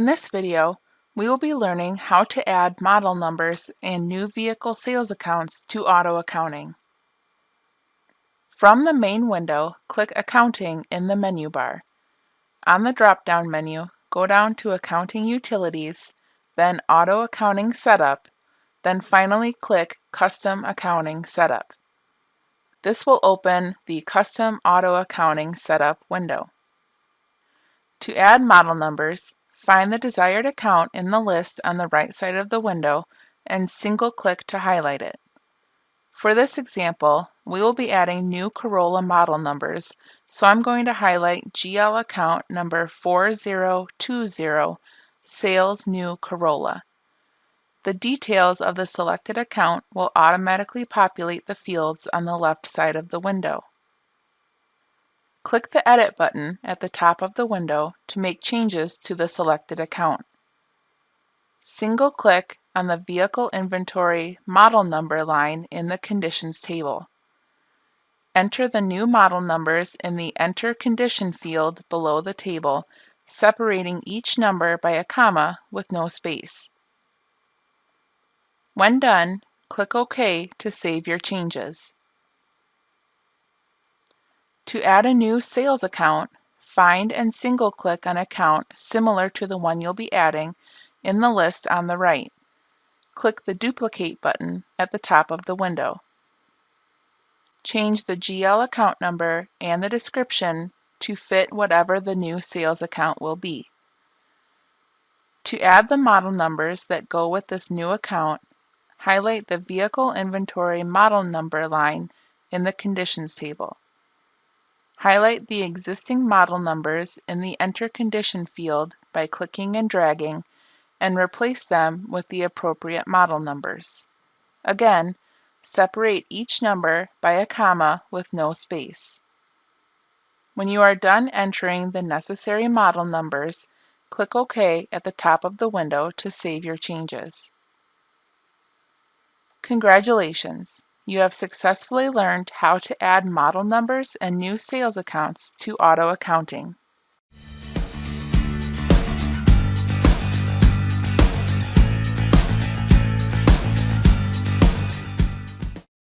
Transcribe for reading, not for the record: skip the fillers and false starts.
In this video, we will be learning how to add model numbers and new vehicle sales accounts to auto accounting. From the main window, click Accounting in the menu bar. On the drop-down menu, go down to Accounting Utilities, then Auto Accounting Setup, then finally click Custom Accounting Setup. This will open the Custom Auto Accounting Setup window. To add model numbers, find the desired account in the list on the right side of the window and single-click to highlight it. For this example, we will be adding new Corolla model numbers, so I'm going to highlight GL account number 4020, Sales New Corolla. The details of the selected account will automatically populate the fields on the left side of the window. Click the Edit button at the top of the window to make changes to the selected account. Single-click on the Vehicle Inventory Model Number line in the Conditions table. Enter the new model numbers in the Enter Condition field below the table, separating each number by a comma with no space. When done, click OK to save your changes. To add a new sales account, find and single-click an account similar to the one you'll be adding in the list on the right. Click the Duplicate button at the top of the window. Change the GL account number and the description to fit whatever the new sales account will be. To add the model numbers that go with this new account, highlight the Vehicle Inventory Model Number line in the Conditions table. Highlight the existing model numbers in the Enter Condition field by clicking and dragging, and replace them with the appropriate model numbers. Again, separate each number by a comma with no space. When you are done entering the necessary model numbers, click OK at the top of the window to save your changes. Congratulations! You have successfully learned how to add model numbers and new sales accounts to auto accounting.